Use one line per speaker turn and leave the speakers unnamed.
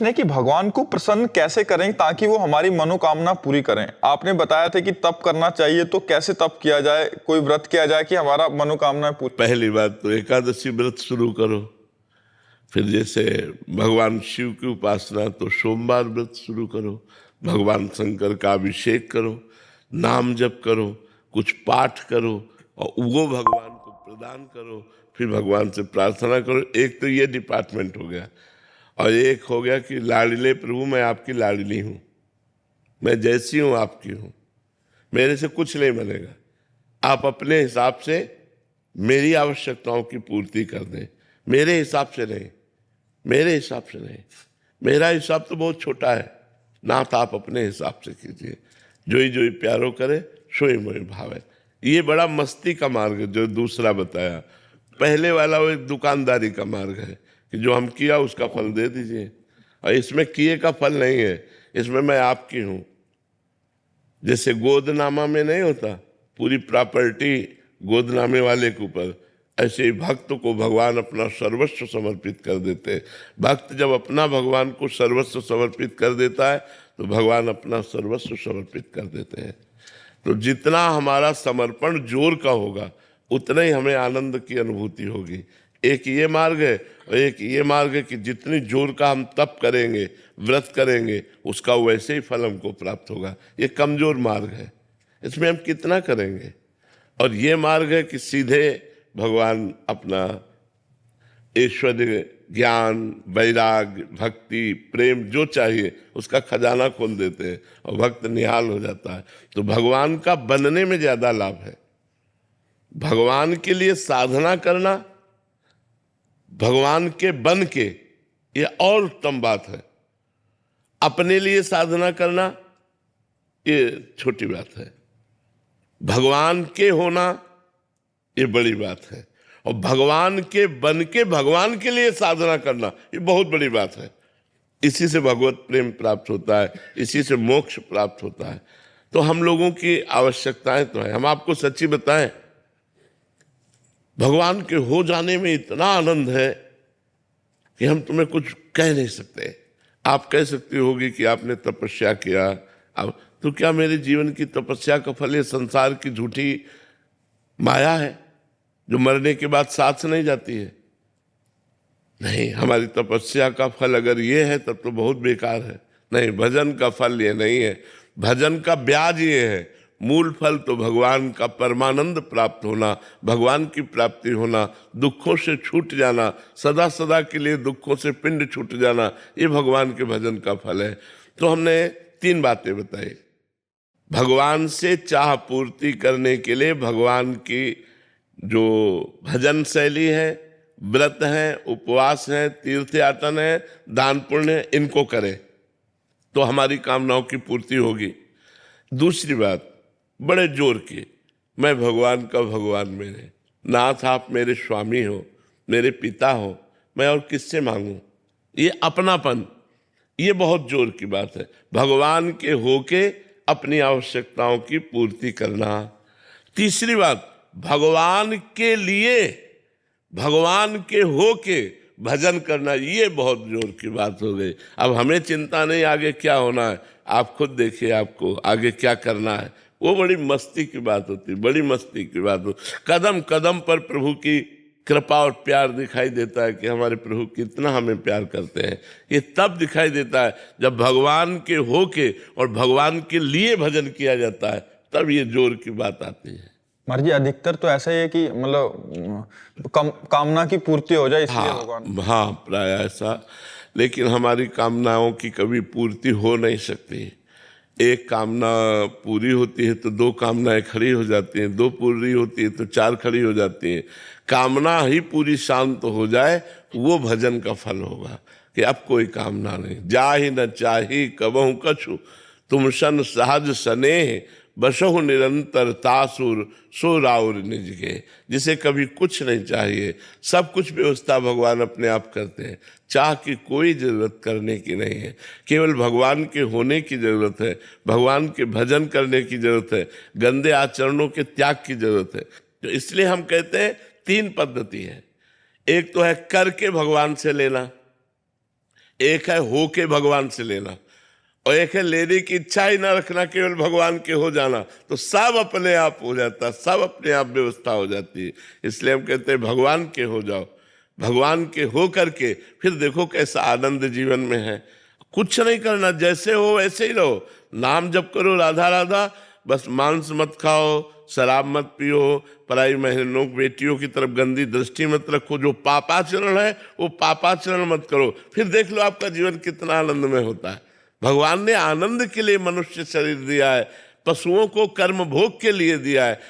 नहीं कि भगवान को प्रसन्न कैसे करें ताकि वो हमारी मनोकामना पूरी करें। आपने बताया था कि तप करना चाहिए, तो कैसे तप किया जाए, कोई व्रत किया जाए कि हमारा मनोकामना पूरी।
पहली बात तो एकादशी व्रत शुरू करो। फिर जैसे भगवान शिव की उपासना तो सोमवार व्रत शुरू करो। भगवान शंकर का अभिषेक करो, नाम जप करो, कुछ पाठ करो और वो भगवान को प्रदान करो। फिर भगवान से प्रार्थना करो। एक तो ये डिपार्टमेंट हो गया। और एक हो गया कि लाडले प्रभु मैं आपकी लाडली हूँ, मैं जैसी हूँ आपकी हूँ, मेरे से कुछ नहीं बनेगा, आप अपने हिसाब से मेरी आवश्यकताओं की पूर्ति कर दें। मेरे हिसाब से नहीं, मेरे हिसाब से नहीं, मेरा हिसाब तो बहुत छोटा है। नाथ आप अपने हिसाब से कीजिए। जोई जोई प्यारो करे सोई मोई भावे। ये बड़ा मस्ती का मार्ग है जो दूसरा बताया। पहले वाला वो एक दुकानदारी का मार्ग है कि जो हम किया उसका फल दे दीजिए, और इसमें किए का फल नहीं है, इसमें मैं आपकी हूं। जैसे गोदनामा में नहीं होता पूरी प्रॉपर्टी गोदनामे वाले के ऊपर, ऐसे ही भक्त को भगवान अपना सर्वस्व समर्पित कर देते हैं। भक्त जब अपना भगवान को सर्वस्व समर्पित कर देता है तो भगवान अपना सर्वस्व समर्पित कर देते हैं। तो जितना हमारा समर्पण जोर का होगा उतना ही हमें आनंद की अनुभूति होगी। एक ये मार्ग है और एक ये मार्ग है कि जितनी जोर का हम तप करेंगे, व्रत करेंगे, उसका वैसे ही फल हमको प्राप्त होगा। ये कमजोर मार्ग है, इसमें हम कितना करेंगे। और ये मार्ग है कि सीधे भगवान अपना ऐश्वर्य, ज्ञान, वैराग्य, भक्ति, प्रेम जो चाहिए उसका खजाना खोल देते हैं और भक्त निहाल हो जाता है। तो भगवान का बनने में ज्यादा लाभ है। भगवान के लिए साधना करना, भगवान के बन के, ये और उत्तम बात है। अपने लिए साधना करना ये छोटी बात है। भगवान के होना ये बड़ी बात है। और भगवान के बन के भगवान के लिए साधना करना ये बहुत बड़ी बात है। इसी से भगवत प्रेम प्राप्त होता है, इसी से मोक्ष प्राप्त होता है। तो हम लोगों की आवश्यकताएं तो है। हम आपको सच्ची बताएं, भगवान के हो जाने में इतना आनंद है कि हम तुम्हें कुछ कह नहीं सकते। आप कह सकती होगी कि आपने तपस्या किया, अब तो क्या मेरे जीवन की तपस्या का फल ये संसार की झूठी माया है जो मरने के बाद साथ नहीं जाती है? नहीं, हमारी तपस्या का फल अगर ये है तब तो बहुत बेकार है। नहीं, भजन का फल ये नहीं है, भजन का ब्याज ये है। मूल फल तो भगवान का परमानंद प्राप्त होना, भगवान की प्राप्ति होना, दुखों से छूट जाना, सदा सदा के लिए दुखों से पिंड छूट जाना, ये भगवान के भजन का फल है। तो हमने 3 बातें बताई। भगवान से चाह पूर्ति करने के लिए भगवान की जो भजन शैली है, व्रत है, उपवास है, तीर्थ यातन है, दान पुण्य है, इनको करें तो हमारी कामनाओं की पूर्ति होगी। दूसरी बात बड़े जोर की, मैं भगवान का भगवान मेरे नाथ, आप मेरे स्वामी हो, मेरे पिता हो, मैं और किससे मांगूं? ये अपनापन, ये बहुत जोर की बात है। भगवान के होके अपनी आवश्यकताओं की पूर्ति करना। तीसरी बात, भगवान के लिए, भगवान के होके भजन करना, ये बहुत जोर की बात हो गई। अब हमें चिंता नहीं आगे क्या होना है, आप खुद देखिए आपको आगे क्या करना है। वो बड़ी मस्ती की बात होती, बड़ी मस्ती की बात हो। कदम कदम पर प्रभु की कृपा और प्यार दिखाई देता है कि हमारे प्रभु कितना हमें प्यार करते हैं। ये तब दिखाई देता है जब भगवान के होके और भगवान के लिए भजन किया जाता है, तब ये जोर की बात आती है।
महाराज जी, अधिकतर तो ऐसा ही है कि मतलब कामना की पूर्ति हो जाए इसलिए भगवान।
हाँ, प्राय ऐसा। लेकिन हमारी कामनाओं की कभी पूर्ति हो नहीं सकती। एक कामना पूरी होती है तो 2 कामनाएं खड़ी हो जाती हैं, 2 पूरी होती है तो 4 खड़ी हो जाती हैं। कामना ही पूरी शांत हो जाए, वो भजन का फल होगा कि अब कोई कामना नहीं। जाहि न चाही कबहु कछु, तुम सन सहज स्नेह, बसहु निरंतर तासुर, सो राउर निज के। जिसे कभी कुछ नहीं चाहिए, सब कुछ व्यवस्था भगवान अपने आप करते हैं। चाह की कोई जरूरत करने की नहीं है, केवल भगवान के होने की जरूरत है, भगवान के भजन करने की जरूरत है, गंदे आचरणों के त्याग की जरूरत है। तो इसलिए हम कहते हैं 3 पद्धति है। एक तो है करके भगवान से लेना, एक है हो के भगवान से लेना, और एक है लेने की इच्छा ही ना रखना, केवल भगवान के हो जाना। तो सब अपने आप हो जाता, सब अपने आप व्यवस्था हो जाती है। इसलिए हम कहते हैं भगवान के हो जाओ, भगवान के हो करके फिर देखो कैसा आनंद जीवन में है। कुछ नहीं करना, जैसे हो वैसे ही रहो, नाम जप करो राधा राधा, बस मांस मत खाओ, शराब मत पियो, पराई बहनों बेटियों की तरफ गंदी दृष्टि मत रखो, जो पापाचरण है वो पापाचरण मत करो, फिर देख लो आपका जीवन कितना आनंदमय होता है। भगवान ने आनंद के लिए मनुष्य शरीर दिया है, पशुओं को कर्म भोग के लिए दिया है।